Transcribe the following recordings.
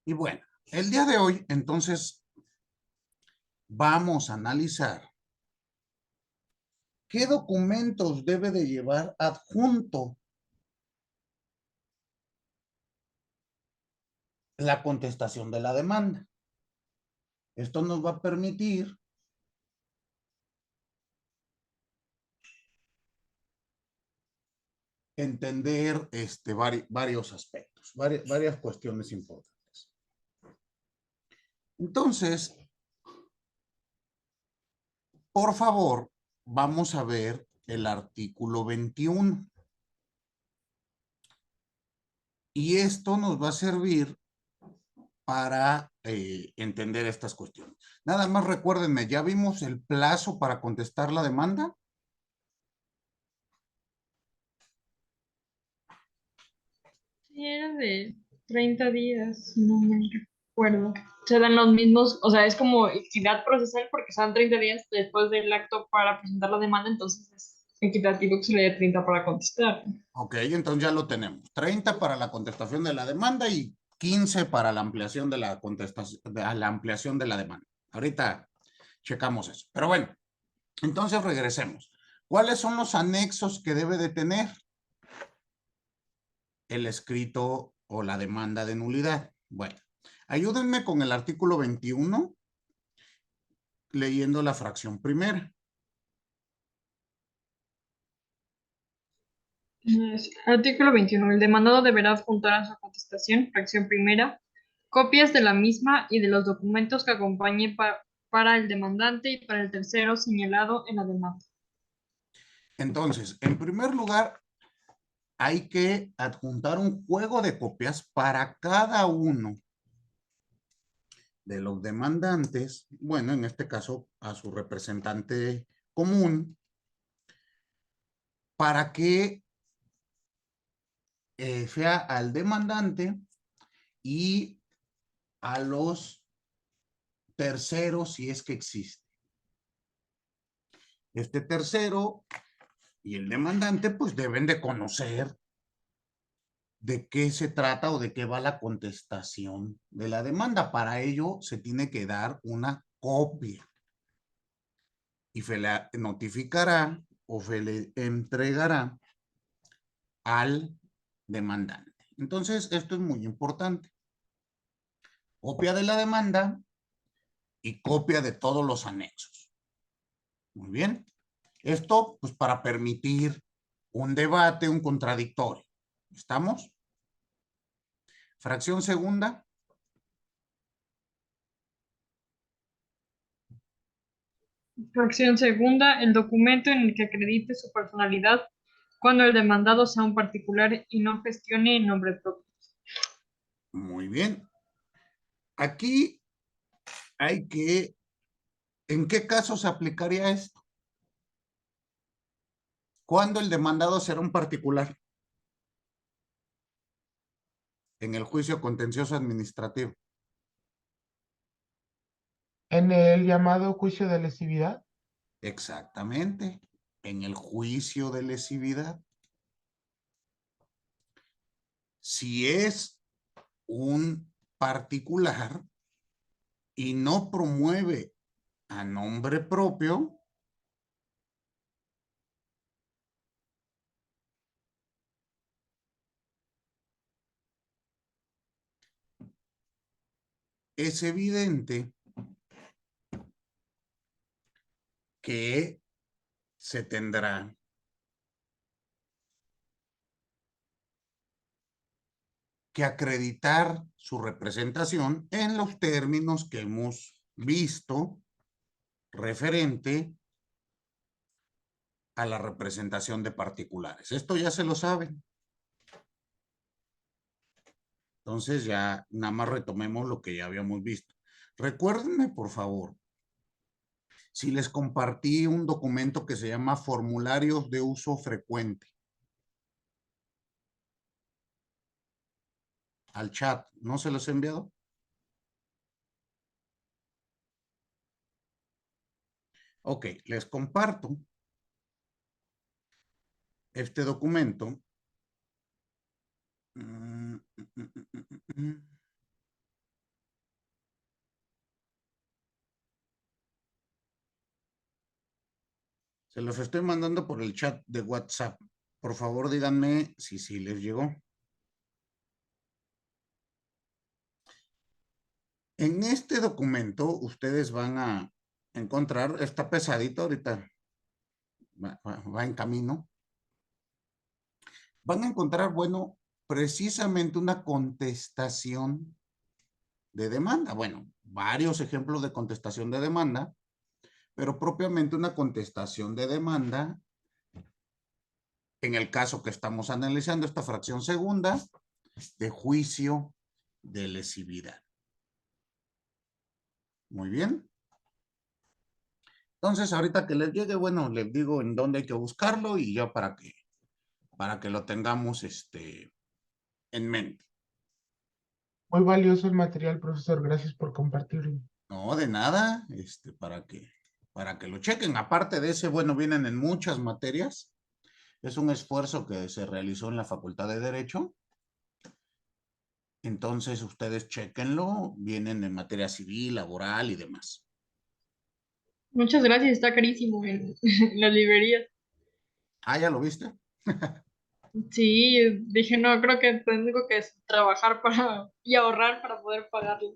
Y bueno, el día de hoy, entonces, vamos a analizar qué documentos debe de llevar adjunto la contestación de la demanda. Esto nos va a permitir entender varios aspectos, varias cuestiones importantes. Entonces, por favor, vamos a ver el artículo 21. Y esto nos va a servir para entender estas cuestiones. Nada más recuérdenme, ¿ya vimos el plazo para contestar la demanda? Sí, era de 30 días, no me recuerdo. Se dan los mismos, o sea, es como equidad procesal porque se dan 30 días después del acto para presentar la demanda, entonces es equitativo que se le dé 30 para contestar. Ok, entonces ya lo tenemos. 30 para la contestación de la demanda y 15 para la ampliación de la contestación, de la ampliación de la demanda. Ahorita checamos eso. Pero bueno, entonces regresemos. ¿Cuáles son los anexos que debe de tener el escrito o la demanda de nulidad? Bueno, ayúdenme con el artículo 21, leyendo la fracción primera. Artículo 21. El demandado deberá adjuntar a su contestación, fracción primera, copias de la misma y de los documentos que acompañe para el demandante y para el tercero señalado en la demanda. Entonces, en primer lugar, hay que adjuntar un juego de copias para cada uno de los demandantes, bueno, en este caso a su representante común, para que sea al demandante y a los terceros si es que existe. Este tercero y el demandante pues deben de conocer de qué se trata o de qué va la contestación de la demanda. Para ello se tiene que dar una copia y se le notificará o se le entregará al demandante. Entonces, esto es muy importante. Copia de la demanda y copia de todos los anexos. Muy bien. Esto, pues, para permitir un debate, un contradictorio. ¿Estamos? Fracción segunda. Fracción segunda, el documento en el que acredite su personalidad cuando el demandado sea un particular y no gestione en nombre propio. Muy bien. Aquí hay que, ¿en qué caso se aplicaría esto? ¿Cuándo el demandado será un particular? En el juicio contencioso administrativo. En el llamado juicio de lesividad. Exactamente. En el juicio de lesividad. Si es un particular y no promueve a nombre propio, es evidente que se tendrá que acreditar su representación en los términos que hemos visto referente a la representación de particulares. Esto ya se lo saben. Entonces ya nada más retomemos lo que ya habíamos visto. Recuérdenme, por favor, si les compartí un documento que se llama Formularios de Uso Frecuente al chat. ¿No se los he enviado? Ok, les comparto este documento. Se los estoy mandando por el chat de WhatsApp. Por favor, díganme si sí les llegó. En este documento, ustedes van a encontrar, está pesadito ahorita, va en camino. Van a encontrar, bueno, precisamente una contestación de demanda. Bueno, varios ejemplos de contestación de demanda, pero propiamente una contestación de demanda, en el caso que estamos analizando, esta fracción segunda, de juicio de lesividad. Muy bien. Entonces, ahorita que les llegue, bueno, les digo en dónde hay que buscarlo y ya para que lo tengamos en mente. Muy valioso el material, profesor. Gracias por compartirlo. No, de nada, para que lo chequen. Aparte de ese, bueno, vienen en muchas materias. Es un esfuerzo que se realizó en la Facultad de Derecho. Entonces, ustedes chequenlo. Vienen en materia civil, laboral y demás. Muchas gracias, está carísimo en las librerías. Ah, ¿ya lo viste? Sí, dije, no, creo que tengo que trabajar y ahorrar para poder pagarlo.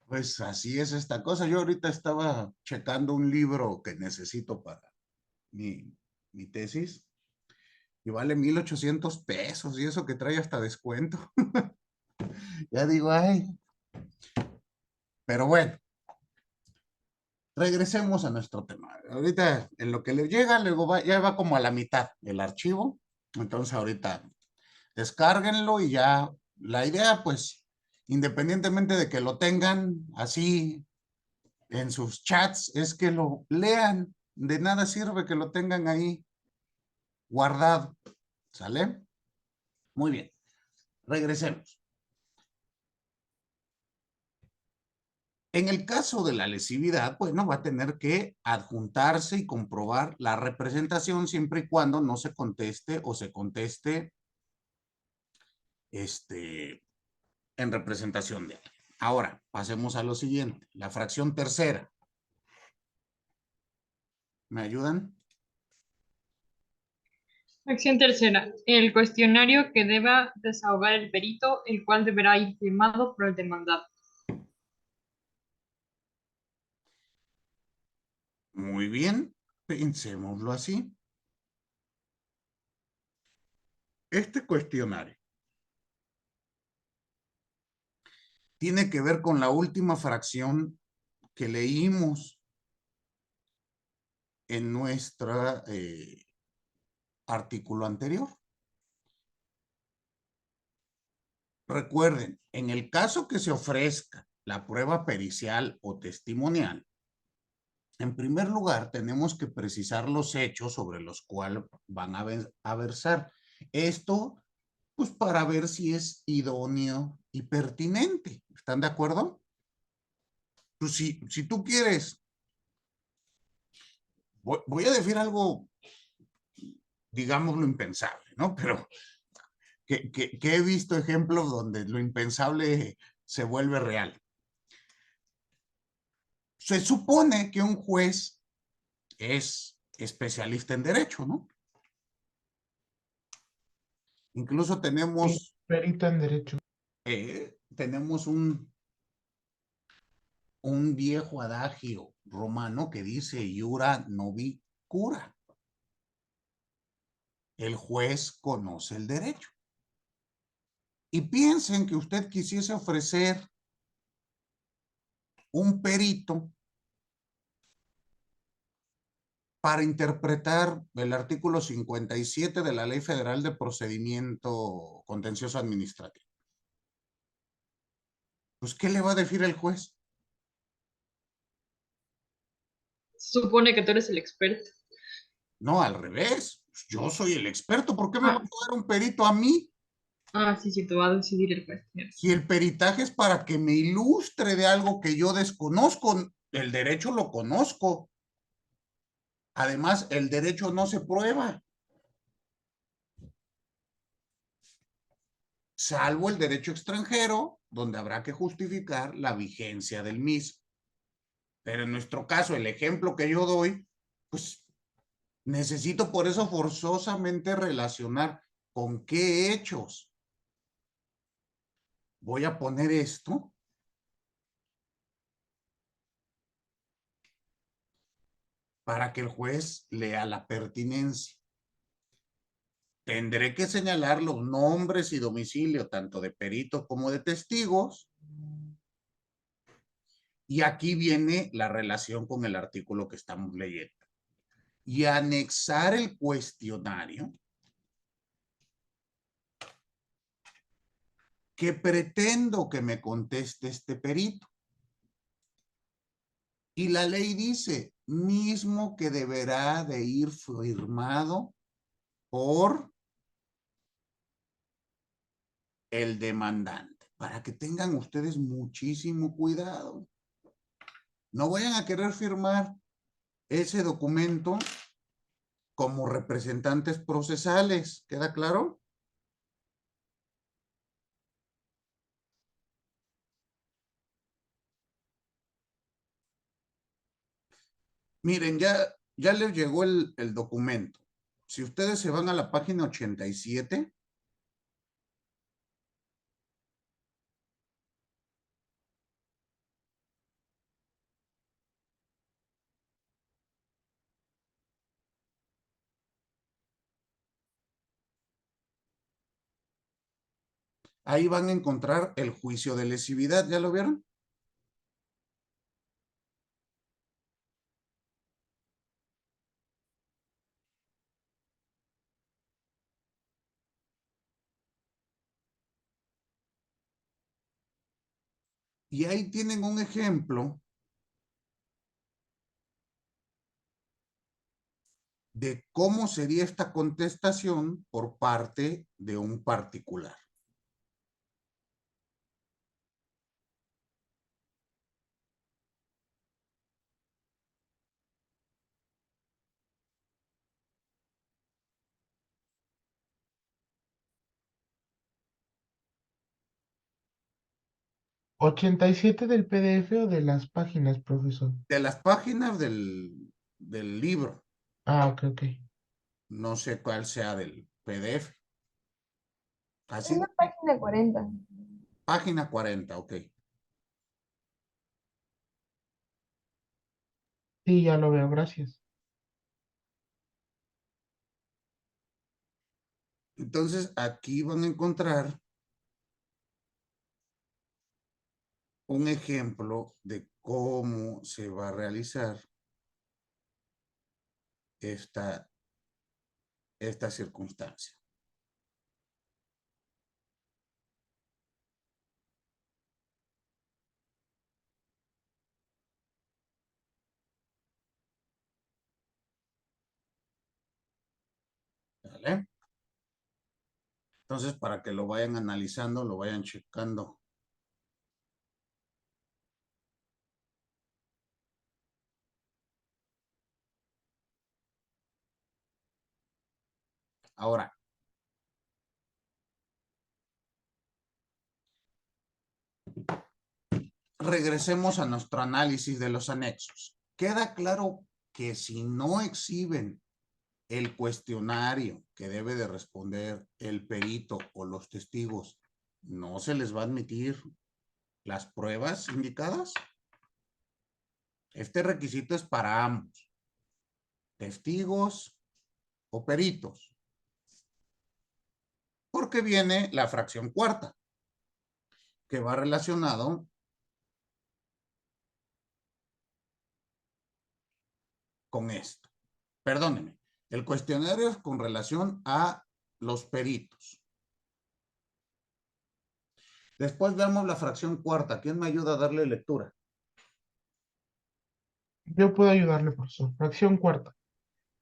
Pues así es esta cosa. Yo ahorita estaba checando un libro que necesito para mi tesis y vale 1,800 pesos y eso que trae hasta descuento. Ya digo, ay, pero bueno, regresemos a nuestro tema. Ahorita en lo que le llega, luego ya va como a la mitad el archivo. Entonces ahorita descárguenlo y ya la idea, pues, independientemente de que lo tengan así en sus chats, es que lo lean. De nada sirve que lo tengan ahí guardado. ¿Sale? Muy bien. Regresemos. En el caso de la lesividad, pues no va a tener que adjuntarse y comprobar la representación siempre y cuando no se conteste o se conteste en representación de alguien. Ahora, pasemos a lo siguiente, la fracción tercera. ¿Me ayudan? Acción tercera. El cuestionario que deba desahogar el perito, el cual deberá ir firmado por el demandado. Muy bien, pensémoslo así. Este cuestionario tiene que ver con la última fracción que leímos en nuestro artículo anterior. Recuerden, en el caso que se ofrezca la prueba pericial o testimonial, en primer lugar tenemos que precisar los hechos sobre los cuales van a versar. Esto, pues para ver si es idóneo y pertinente. ¿Están de acuerdo? Pues si tú quieres, voy a decir algo, digámoslo, impensable, ¿no? Pero que he visto ejemplos donde lo impensable se vuelve real. Se supone que un juez es especialista en derecho, ¿no? Incluso Sí, tenemos, perito en derecho. tenemos un viejo adagio romano que dice iura novi cura. El juez conoce el derecho. Y piensen que usted quisiese ofrecer un perito para interpretar el artículo 57 de la Ley Federal de Procedimiento Contencioso Administrativo. Pues, ¿qué le va a decir el juez? Se supone que tú eres el experto. No, al revés. Yo soy el experto. ¿Por qué me va a Ah, dar un perito a mí? sí, sí, te va a decidir el juez. Si el peritaje es para que me ilustre de algo que yo desconozco, el derecho lo conozco. Además, el derecho no se prueba, salvo el derecho extranjero, donde habrá que justificar la vigencia del mismo. Pero en nuestro caso, el ejemplo que yo doy, pues necesito por eso forzosamente relacionar con qué hechos. Voy a poner esto para que el juez lea la pertinencia. Tendré que señalar los nombres y domicilio tanto de peritos como de testigos. Y aquí viene la relación con el artículo que estamos leyendo. Y anexar el cuestionario que pretendo que me conteste este perito. Y la ley dice, mismo que deberá de ir firmado por el demandante, para que tengan ustedes muchísimo cuidado. No vayan a querer firmar ese documento como representantes procesales, ¿queda claro? Miren, ya les llegó el documento. Si ustedes se van a la página 87, ahí van a encontrar el juicio de lesividad, ¿ya lo vieron? Y ahí tienen un ejemplo de cómo sería esta contestación por parte de un particular. ¿87 del PDF o de las páginas, profesor? De las páginas del libro, Ah, ok, ok. no sé cuál sea del PDF. Es Así, la página 40. página 40, ok. Sí, ya lo veo, gracias. Entonces, aquí van a encontrar un ejemplo de cómo se va a realizar esta circunstancia. ¿Vale? Entonces, para que lo vayan analizando, lo vayan checando. Ahora, regresemos a nuestro análisis de los anexos. Queda claro que si no exhiben el cuestionario que debe de responder el perito o los testigos, no se les va a admitir las pruebas indicadas. Este requisito es para ambos, testigos o peritos, porque viene la fracción cuarta, que va relacionado con esto. Perdónenme, el cuestionario es con relación a los peritos. Después vemos la fracción cuarta. ¿Quién me ayuda a darle lectura? Yo puedo ayudarle, profesor. Fracción cuarta.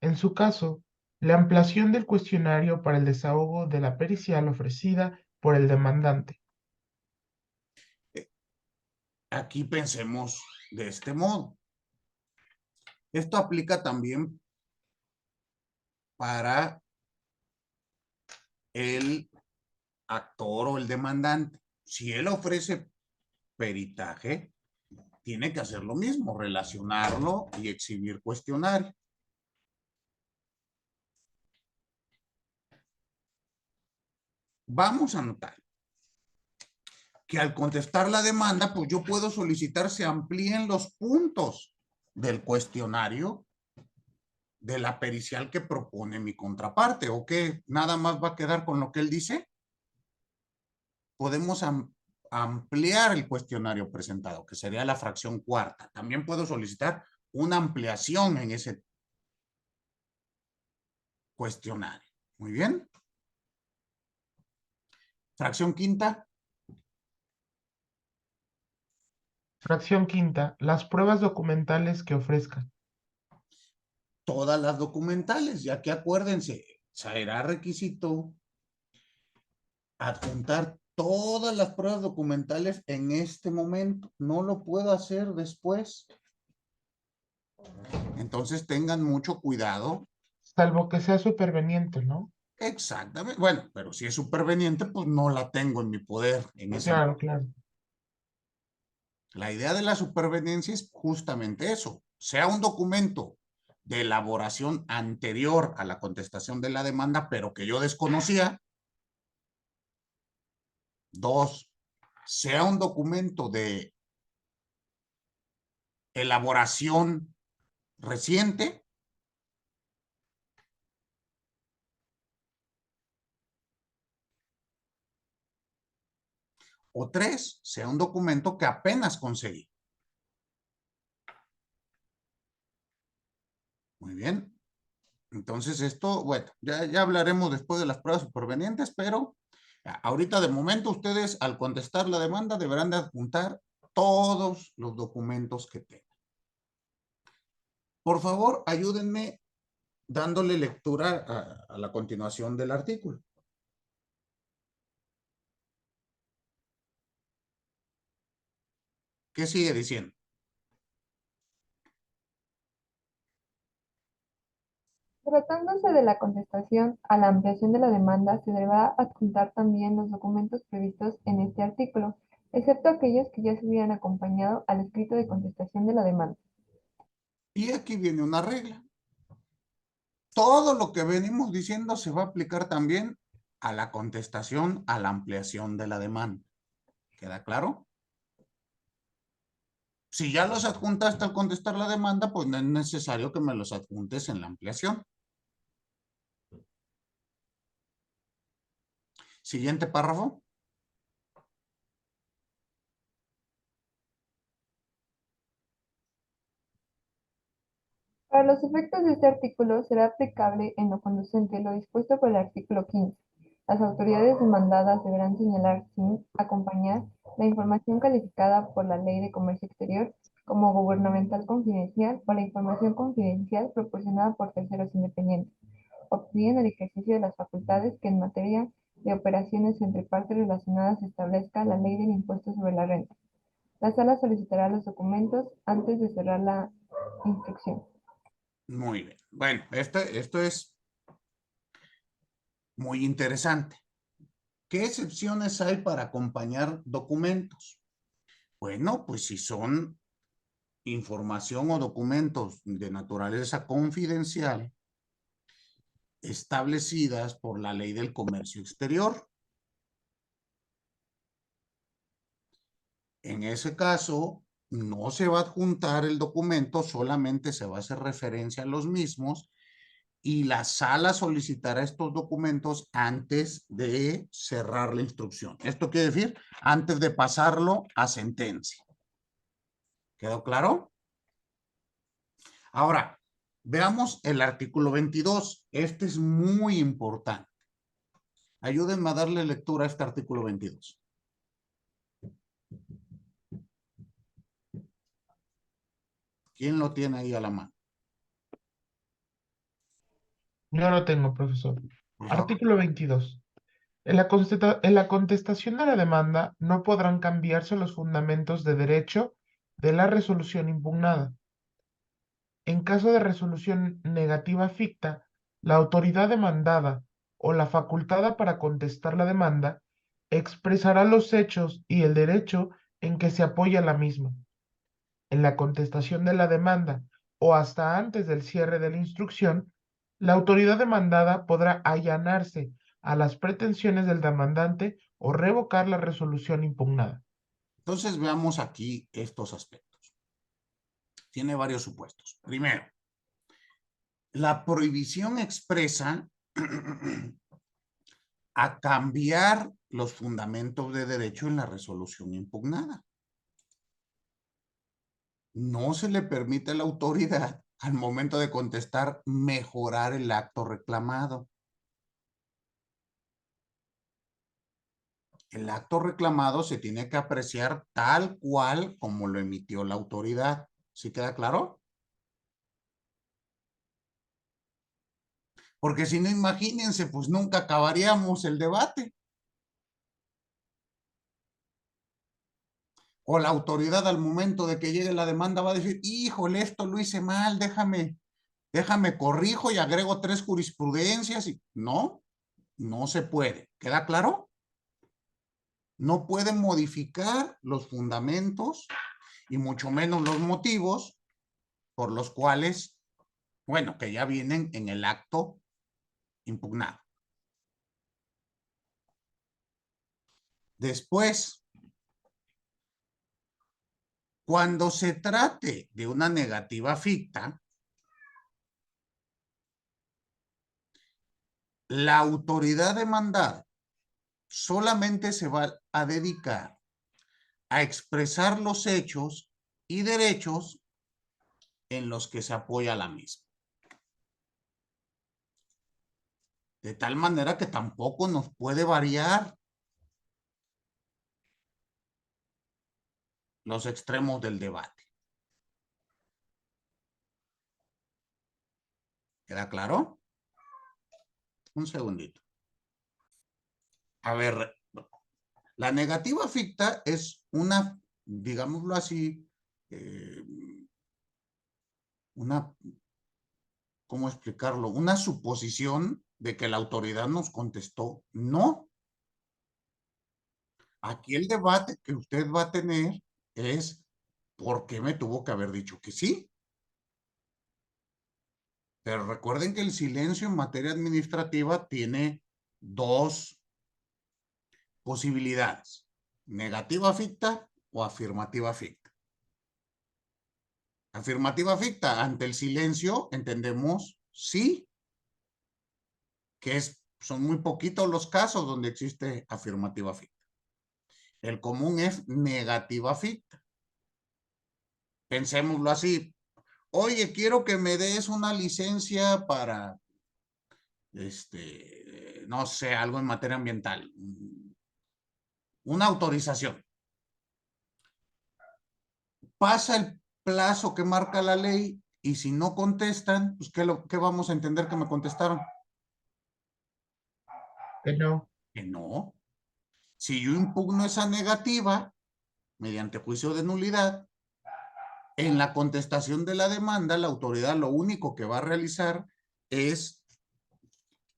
En su caso, la ampliación del cuestionario para el desahogo de la pericial ofrecida por el demandante. Aquí pensemos de este modo. Esto aplica también para el actor o el demandante. Si él ofrece peritaje, tiene que hacer lo mismo, relacionarlo y exhibir cuestionario. vamos a notar que al contestar la demanda, pues yo puedo solicitar se amplíen los puntos del cuestionario de la pericial que propone mi contraparte, o que nada más va a quedar con lo que él dice. Podemos ampliar el cuestionario presentado, que sería la fracción cuarta. También puedo solicitar una ampliación en ese cuestionario. Muy bien. Fracción quinta. Fracción quinta, las pruebas documentales que ofrezcan. Todas las documentales, ya que acuérdense, será requisito adjuntar todas las pruebas documentales en este momento. No lo puedo hacer después. Entonces tengan mucho cuidado. Salvo que sea superveniente, ¿no? Exactamente. Bueno, pero si es superveniente, pues no la tengo en mi poder en ese Claro, momento. claro. La idea de la superveniencia es justamente eso. Sea un documento de elaboración anterior a la contestación de la demanda, pero que yo desconocía. Dos, sea un documento de elaboración reciente. O tres, sea un documento que apenas conseguí. Muy bien. Entonces esto, bueno, ya hablaremos después de las pruebas supervenientes, pero ahorita de momento ustedes al contestar la demanda deberán de adjuntar todos los documentos que tengan. Por favor, ayúdenme dándole lectura a la continuación del artículo. ¿Qué sigue diciendo? Tratándose de la contestación a la ampliación de la demanda, se deberá adjuntar también los documentos previstos en este artículo, excepto aquellos que ya se hubieran acompañado al escrito de contestación de la demanda. Y aquí viene una regla. Todo lo que venimos diciendo se va a aplicar también a la contestación, a la ampliación de la demanda. ¿Queda claro? Si ya los adjuntaste al contestar la demanda, pues no es necesario que me los adjuntes en la ampliación. Siguiente párrafo. Para los efectos de este artículo será aplicable en lo conducente lo dispuesto por el artículo 15. Las autoridades demandadas deberán señalar sin acompañar la información calificada por la Ley de Comercio Exterior como gubernamental confidencial o la información confidencial proporcionada por terceros independientes, o bien el ejercicio de las facultades que en materia de operaciones entre partes relacionadas establezca la Ley del Impuesto sobre la Renta. La sala solicitará los documentos antes de cerrar la instrucción. Muy bien. Bueno, esto es muy interesante. ¿Qué excepciones hay para acompañar documentos? Bueno, pues si son información o documentos de naturaleza confidencial establecidas por la Ley del Comercio Exterior. En ese caso, no se va a adjuntar el documento, solamente se va a hacer referencia a los mismos y la sala solicitará estos documentos antes de cerrar la instrucción. Esto quiere decir antes de pasarlo a sentencia. ¿Quedó claro? Ahora, veamos el artículo 22. Este es muy importante. Ayúdenme a darle lectura a este artículo 22. ¿Quién lo tiene ahí a la mano? Yo lo tengo, profesor. Por favor. Artículo 22. En la contestación de la demanda no podrán cambiarse los fundamentos de derecho de la resolución impugnada. En caso de resolución negativa ficta, la autoridad demandada o la facultada para contestar la demanda expresará los hechos y el derecho en que se apoya la misma. En la contestación de la demanda o hasta antes del cierre de la instrucción, la autoridad demandada podrá allanarse a las pretensiones del demandante o revocar la resolución impugnada. Entonces veamos aquí estos aspectos. Tiene varios supuestos. Primero, la prohibición expresa a cambiar los fundamentos de derecho en la resolución impugnada. No se le permite a la autoridad, al momento de contestar, mejorar el acto reclamado. El acto reclamado se tiene que apreciar tal cual como lo emitió la autoridad. ¿Sí queda claro? Porque si no, imagínense, pues nunca acabaríamos el debate. O la autoridad al momento de que llegue la demanda va a decir, híjole, esto lo hice mal, déjame corrijo y agrego 3 jurisprudencias. Y no, no se puede. ¿Queda claro? No pueden modificar los fundamentos y mucho menos los motivos por los cuales, bueno, que ya vienen en el acto impugnado. Después, cuando se trate de una negativa ficta, la autoridad demandada solamente se va a dedicar a expresar los hechos y derechos en los que se apoya la misma. De tal manera que tampoco nos puede variar los extremos del debate. ¿Queda claro? Un segundito. A ver, la negativa ficta es una, digámoslo así, ¿cómo explicarlo? Una suposición de que la autoridad nos contestó no. Aquí el debate que usted va a tener es ¿por qué me tuvo que haber dicho que sí? Pero recuerden que el silencio en materia administrativa tiene 2 posibilidades: negativa ficta o afirmativa ficta. Afirmativa ficta, ante el silencio entendemos sí, que son muy poquitos los casos donde existe afirmativa ficta. El común es negativa ficta. Pensémoslo así. Oye, quiero que me des una licencia para, no sé, algo en materia ambiental. Una autorización. Pasa el plazo que marca la ley y si no contestan, pues ¿qué vamos a entender que me contestaron? Que no. Que no. Si yo impugno esa negativa mediante juicio de nulidad, en la contestación de la demanda, la autoridad lo único que va a realizar es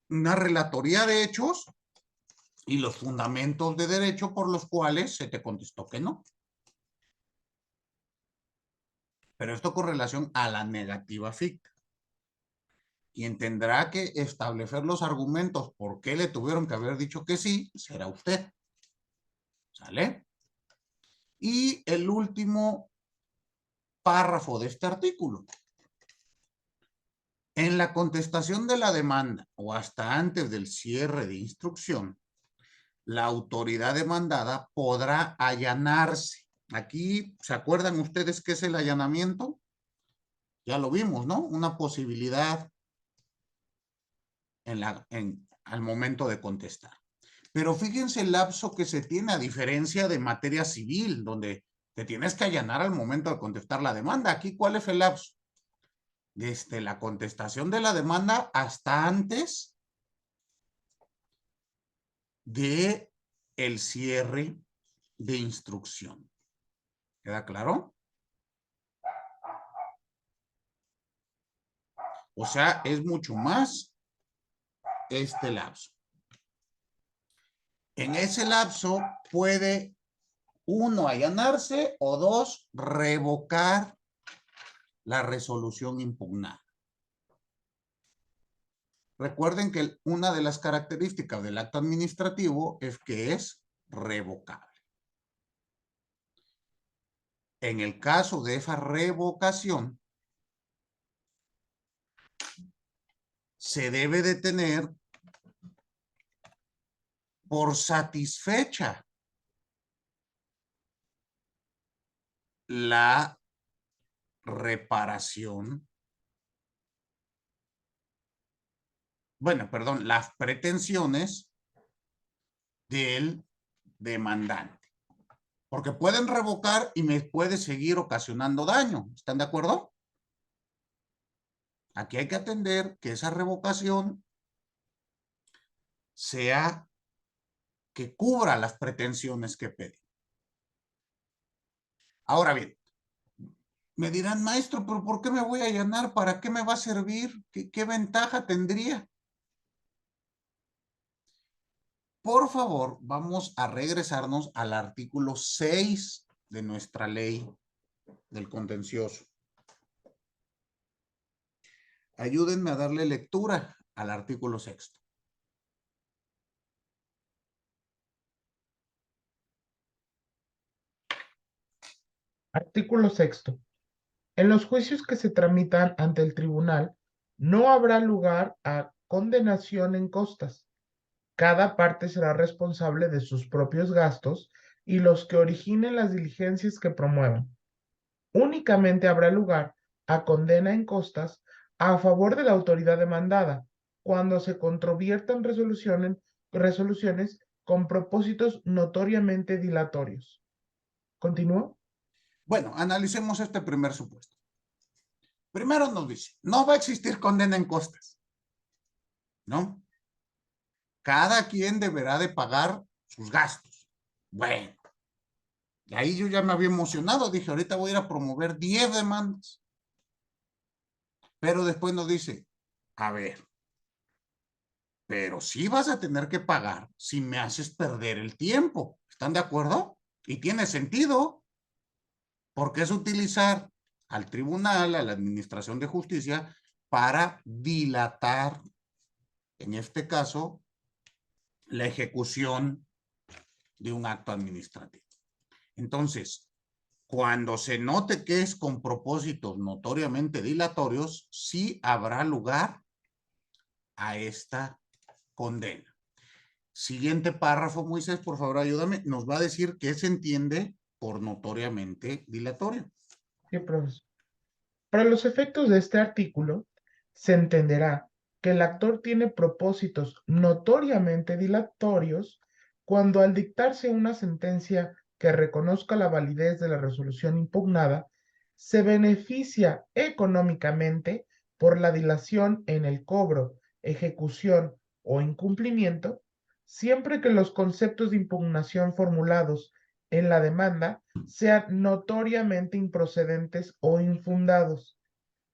una relatoría de hechos y los fundamentos de derecho por los cuales se te contestó que no. Pero esto con relación a la negativa ficta. Quien tendrá que establecer los argumentos por qué le tuvieron que haber dicho que sí, será usted. ¿Sale? Y el último párrafo de este artículo. En la contestación de la demanda o hasta antes del cierre de instrucción, la autoridad demandada podrá allanarse. Aquí, ¿se acuerdan ustedes qué es el allanamiento? Ya lo vimos, ¿no? Una posibilidad al momento de contestar. Pero fíjense el lapso que se tiene a diferencia de materia civil, donde te tienes que allanar al momento de contestar la demanda. Aquí, ¿cuál es el lapso? Desde la contestación de la demanda hasta antes de el cierre de instrucción. ¿Queda claro? O sea, es mucho más este lapso. En ese lapso puede 1 allanarse o 2 revocar la resolución impugnada. Recuerden que una de las características del acto administrativo es que es revocable. En el caso de esa revocación, se debe de tener por satisfecha la reparación, bueno, perdón, las pretensiones del demandante. Porque pueden revocar y me puede seguir ocasionando daño. ¿Están de acuerdo? Aquí hay que atender que esa revocación sea que cubra las pretensiones que pedí. Ahora bien, me dirán, maestro, ¿pero por qué me voy a allanar? ¿Para qué me va a servir? ¿Qué ventaja tendría? Por favor, vamos a regresarnos al artículo 6 de nuestra ley del contencioso. Ayúdenme a darle lectura al artículo 6. Artículo 6. En los juicios que se tramitan ante el tribunal, no habrá lugar a condenación en costas. Cada parte será responsable de sus propios gastos y los que originen las diligencias que promuevan. Únicamente habrá lugar a condena en costas a favor de la autoridad demandada cuando se controviertan resoluciones con propósitos notoriamente dilatorios. ¿Continúo? Bueno, analicemos este primer supuesto. Primero nos dice, no va a existir condena en costas, ¿no? Cada quien deberá de pagar sus gastos. Bueno, y ahí yo ya me había emocionado, dije, ahorita voy a ir a promover 10 demandas. Pero después nos dice, a ver, pero sí vas a tener que pagar si me haces perder el tiempo. ¿Están de acuerdo? Y tiene sentido, porque es utilizar al tribunal, a la administración de justicia, para dilatar, en este caso, la ejecución de un acto administrativo. Entonces, cuando se note que es con propósitos notoriamente dilatorios, sí habrá lugar a esta condena. Siguiente párrafo, Moisés, por favor, ayúdame. Nos va a decir qué se entiende por notoriamente dilatorio. Sí, profesor. Para los efectos de este artículo, se entenderá que el actor tiene propósitos notoriamente dilatorios cuando al dictarse una sentencia que reconozca la validez de la resolución impugnada, se beneficia económicamente por la dilación en el cobro, ejecución o incumplimiento, siempre que los conceptos de impugnación formulados en la demanda sean notoriamente improcedentes o infundados.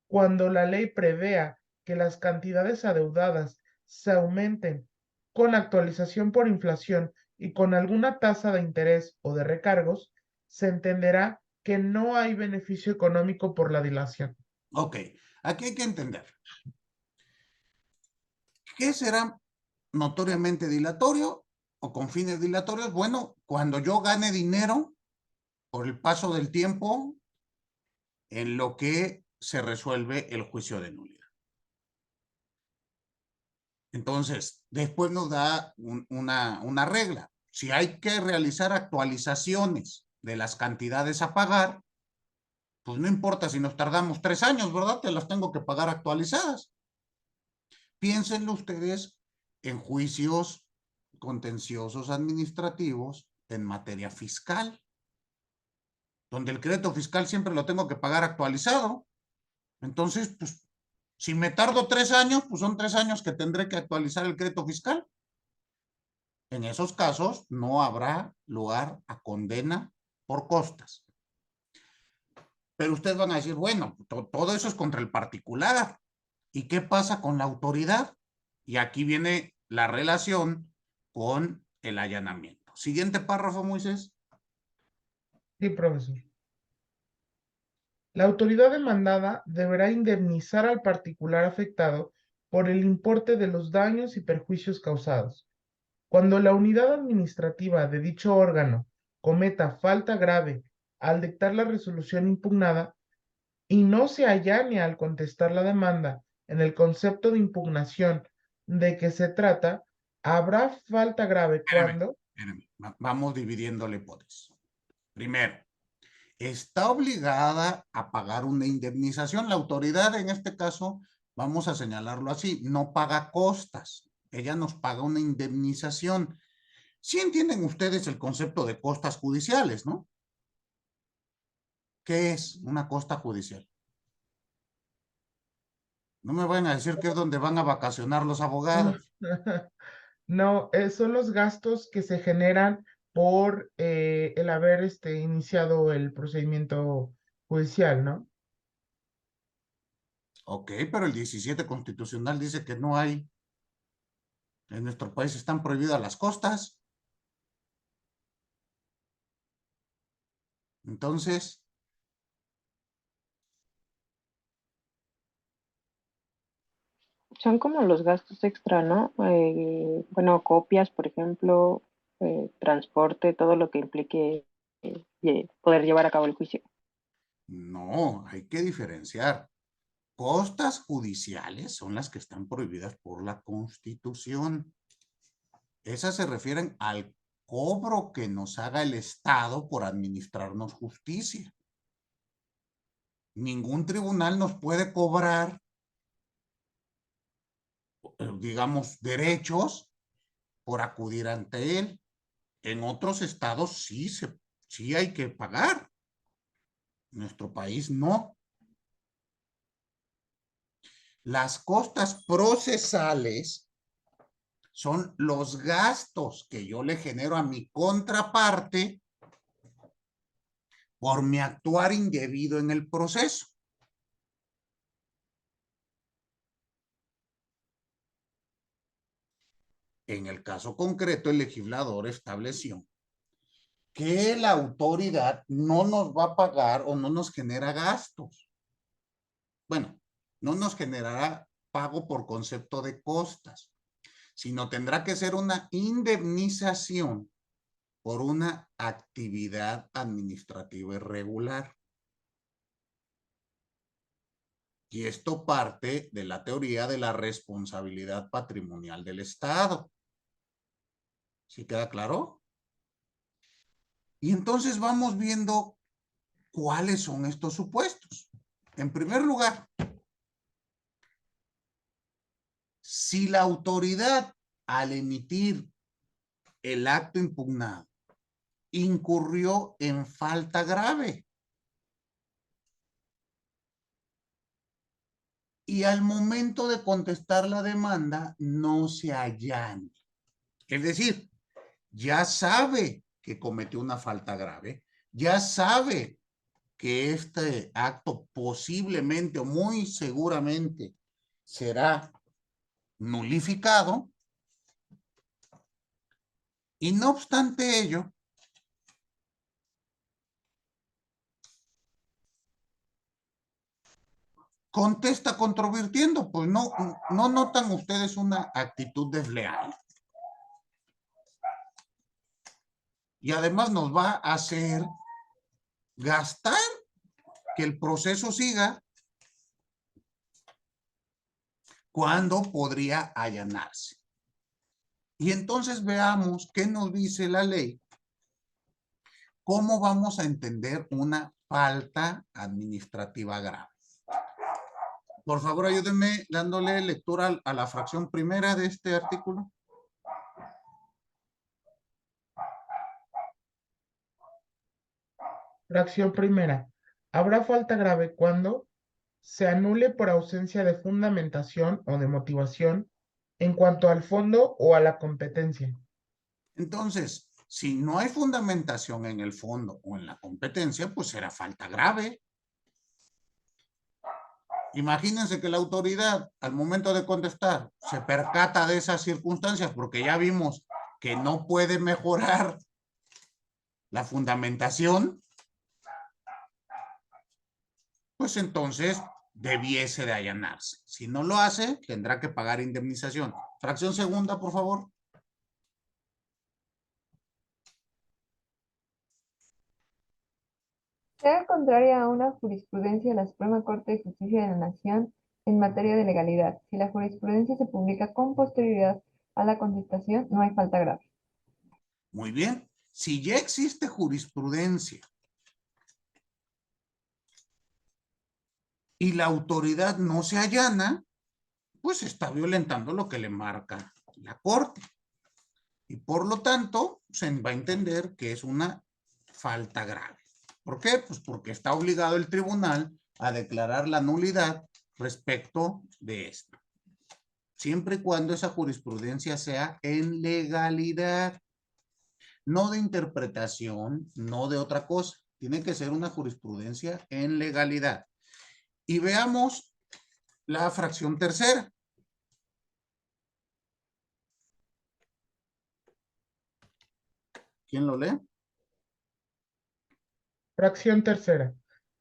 Cuando la ley prevea que las cantidades adeudadas se aumenten con actualización por inflación y con alguna tasa de interés o de recargos, se entenderá que no hay beneficio económico por la dilación. Ok, aquí hay que entender. ¿Qué será notoriamente dilatorio o con fines dilatorios? Bueno, cuando yo gane dinero por el paso del tiempo en lo que se resuelve el juicio de nulidad. Entonces, después nos da una regla. Si hay que realizar actualizaciones de las cantidades a pagar, pues no importa si nos tardamos 3 años, ¿verdad? Te las tengo que pagar actualizadas. Piénsenlo ustedes en juicios contenciosos administrativos en materia fiscal, donde el crédito fiscal siempre lo tengo que pagar actualizado. Entonces, pues, si me tardo 3 años, pues son 3 años que tendré que actualizar el crédito fiscal. En esos casos no habrá lugar a condena por costas. Pero ustedes van a decir, bueno, todo eso es contra el particular. ¿Y qué pasa con la autoridad? Y aquí viene la relación con el allanamiento. Siguiente párrafo, Moisés. Sí, profesor. La autoridad demandada deberá indemnizar al particular afectado por el importe de los daños y perjuicios causados. Cuando la unidad administrativa de dicho órgano cometa falta grave al dictar la resolución impugnada y no se allane al contestar la demanda en el concepto de impugnación de que se trata, habrá falta grave cuando... Espérame. Vamos dividiendo la hipótesis. Primero, está obligada a pagar una indemnización. La autoridad, en este caso, vamos a señalarlo así, no paga costas. Ella nos paga una indemnización. Sí entienden ustedes el concepto de costas judiciales, ¿no? ¿Qué es una costa judicial? No me vayan a decir que es donde van a vacacionar los abogados. No, son los gastos que se generan por el haber iniciado el procedimiento judicial, ¿no? Ok, pero el 17 constitucional dice que no hay. En nuestro país están prohibidas las costas. Entonces, Son como los gastos extra, ¿no? Bueno, copias, por ejemplo, transporte, todo lo que implique poder llevar a cabo el juicio. no, hay que diferenciar. Costas judiciales son las que están prohibidas por la Constitución. Esas se refieren al cobro que nos haga el Estado por administrarnos justicia. Ningún tribunal nos puede cobrar, digamos, derechos por acudir ante él. En otros estados sí hay que pagar. En nuestro país no. Las costas procesales son los gastos que yo le genero a mi contraparte por mi actuar indebido en el proceso. En el caso concreto, el legislador estableció que la autoridad no nos va a pagar o no nos genera gastos. Bueno, no nos generará pago por concepto de costas, sino tendrá que ser una indemnización por una actividad administrativa irregular. Y esto parte de la teoría de la responsabilidad patrimonial del Estado. ¿Sí queda claro? Y entonces vamos viendo cuáles son estos supuestos. En primer lugar, si la autoridad al emitir el acto impugnado incurrió en falta grave y al momento de contestar la demanda no se allana, es decir, ya sabe que cometió una falta grave, ya sabe que este acto posiblemente o muy seguramente será nulificado, y no obstante ello, contesta controvirtiendo. Pues no notan ustedes una actitud desleal. Y además nos va a hacer gastar que el proceso siga cuando podría allanarse. Y entonces veamos qué nos dice la ley. ¿Cómo vamos a entender una falta administrativa grave? Por favor, ayúdenme dándole lectura a la fracción primera de este artículo. Fracción primera. Habrá falta grave cuando se anule por ausencia de fundamentación o de motivación en cuanto al fondo o a la competencia. Entonces, si no hay fundamentación en el fondo o en la competencia, pues será falta grave. Imagínense que la autoridad, al momento de contestar, se percata de esas circunstancias porque ya vimos que no puede mejorar la fundamentación. Pues entonces debiese de allanarse. Si no lo hace, tendrá que pagar indemnización. Fracción segunda, por favor. Sea contraria a una jurisprudencia de la Suprema Corte de Justicia de la Nación en materia de legalidad. Si la jurisprudencia se publica con posterioridad a la contestación, no hay falta grave. Muy bien. Si ya existe jurisprudencia y la autoridad no se allana, pues está violentando lo que le marca la Corte. Y por lo tanto, se va a entender que es una falta grave. ¿Por qué? Pues porque está obligado el tribunal a declarar la nulidad respecto de esto. Siempre y cuando esa jurisprudencia sea en legalidad, no de interpretación, no de otra cosa. Tiene que ser una jurisprudencia en legalidad. Y veamos la fracción tercera. ¿Quién lo lee? Fracción tercera.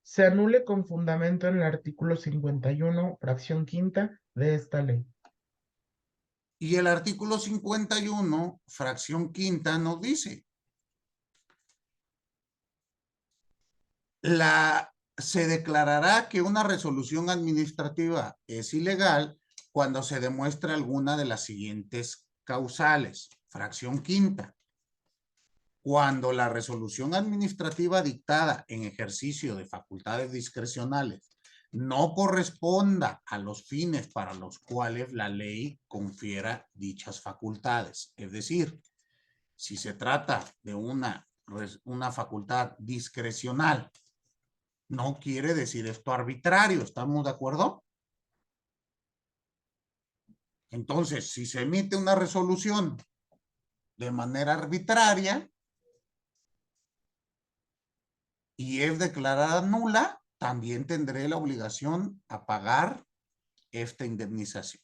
Se anule con fundamento en el artículo 51, fracción quinta de esta ley. Y el artículo 51, fracción quinta, nos dice: se declarará que una resolución administrativa es ilegal cuando se demuestre alguna de las siguientes causales. Fracción quinta. Cuando la resolución administrativa dictada en ejercicio de facultades discrecionales no corresponda a los fines para los cuales la ley confiera dichas facultades. Es decir, si se trata de una facultad discrecional, no quiere decir esto arbitrario, ¿estamos de acuerdo? Entonces, si se emite una resolución de manera arbitraria y es declarada nula, también tendré la obligación a pagar esta indemnización.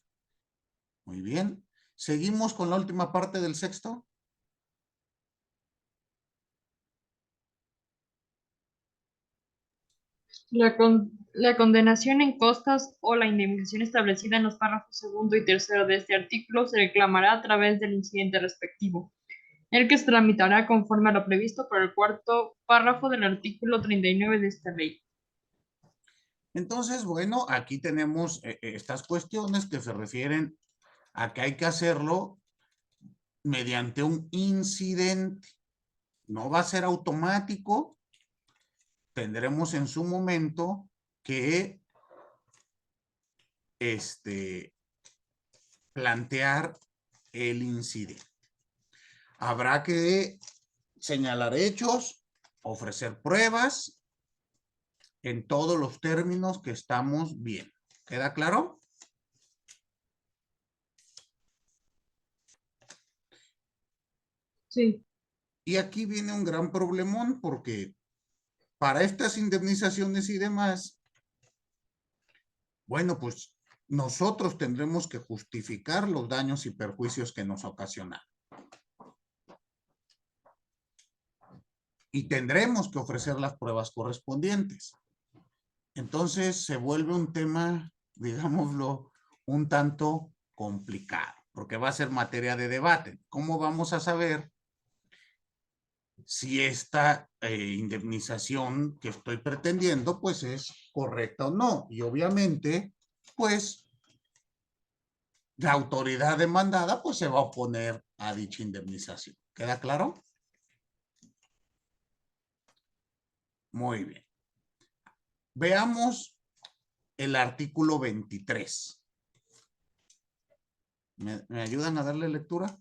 Muy bien. Seguimos con la última parte del sexto. La condenación en costas o la indemnización establecida en los párrafos segundo y tercero de este artículo se reclamará a través del incidente respectivo, el que se tramitará conforme a lo previsto por el cuarto párrafo del artículo 39 de esta ley. Entonces, bueno, aquí tenemos estas cuestiones que se refieren a que hay que hacerlo mediante un incidente. No va a ser automático. Tendremos en su momento que plantear el incidente. Habrá que señalar hechos, ofrecer pruebas en todos los términos que estamos viendo. ¿Queda claro? Sí. Y aquí viene un gran problemón porque para estas indemnizaciones y demás, bueno, pues nosotros tendremos que justificar los daños y perjuicios que nos ocasionaron. Y tendremos que ofrecer las pruebas correspondientes. Entonces se vuelve un tema, digámoslo, un tanto complicado, porque va a ser materia de debate. ¿Cómo vamos a saber si esta indemnización que estoy pretendiendo pues es correcta o no? Y obviamente, pues la autoridad demandada pues se va a oponer a dicha indemnización. ¿Queda claro? Muy bien. Veamos el artículo 23. ¿Me ayudan a darle lectura?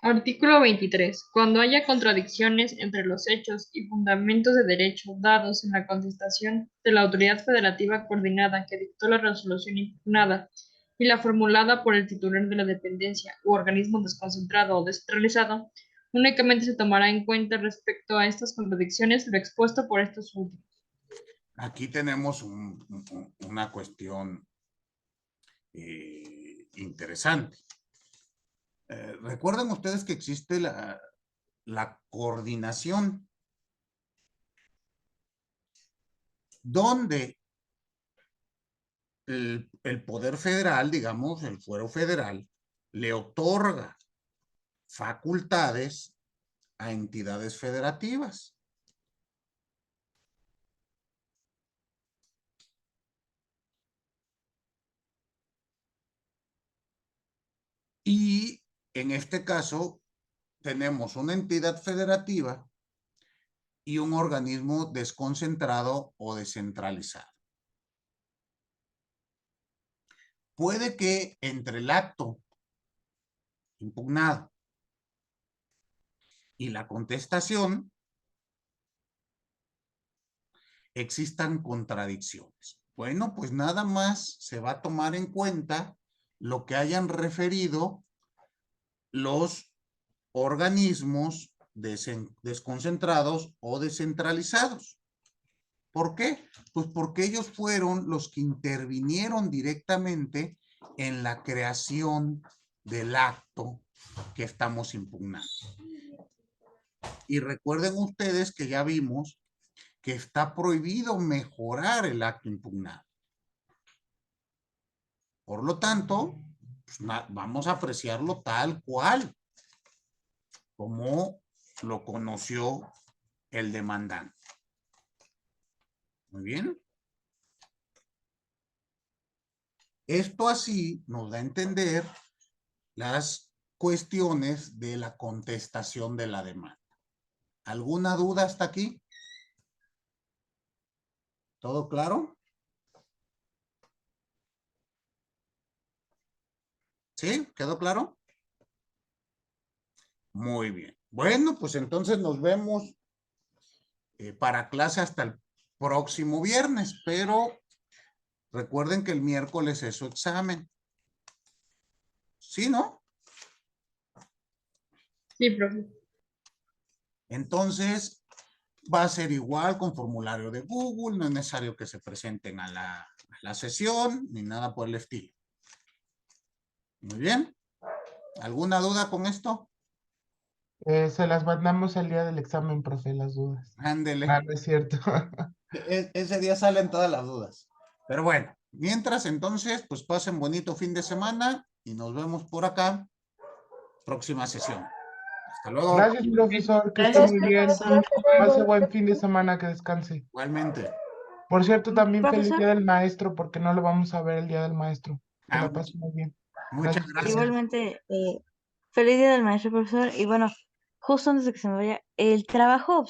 Artículo 23. Cuando haya contradicciones entre los hechos y fundamentos de derecho dados en la contestación de la autoridad federativa coordinada que dictó la resolución impugnada y la formulada por el titular de la dependencia u organismo desconcentrado o descentralizado, únicamente se tomará en cuenta respecto a estas contradicciones lo expuesto por estos últimos. Aquí tenemos una cuestión interesante. Recuerden ustedes que existe la coordinación, donde el poder federal, digamos, el fuero federal, le otorga facultades a entidades federativas. Y en este caso tenemos una entidad federativa y un organismo desconcentrado o descentralizado. Puede que entre el acto impugnado y la contestación existan contradicciones. Bueno, pues nada más se va a tomar en cuenta lo que hayan referido los organismos desconcentrados o descentralizados. ¿Por qué? Pues porque ellos fueron los que intervinieron directamente en la creación del acto que estamos impugnando. Y recuerden ustedes que ya vimos que está prohibido mejorar el acto impugnado. Por lo tanto, pues, vamos a apreciarlo tal cual como lo conoció el demandante. Muy bien. Esto así nos da a entender las cuestiones de la contestación de la demanda. ¿Alguna duda hasta aquí? ¿Todo claro? ¿Sí? ¿Quedó claro? Muy bien. Bueno, pues entonces nos vemos para clase hasta el próximo viernes, pero recuerden que el miércoles es su examen. ¿Sí, no? Sí, profe. Entonces, va a ser igual con formulario de Google, no es necesario que se presenten a la sesión, ni nada por el estilo. Muy bien. ¿Alguna duda con esto? Se las mandamos el día del examen, profe, las dudas. Ándele. Ah, no es cierto. Ese día salen todas las dudas. Pero bueno, mientras entonces, pues pasen bonito fin de semana y nos vemos por acá. Próxima sesión. Hasta luego. Gracias, profesor, que esté Gracias, muy bien. profesor. Pase buen fin de semana, que descanse. Igualmente. Por cierto, también feliz Profesor. día del maestro, porque no lo vamos a ver el día del maestro. Que la pase muy bien. Muchas Gracias. gracias. Igualmente, feliz día del maestro, profesor. Y bueno, justo antes de que se me vaya, el trabajo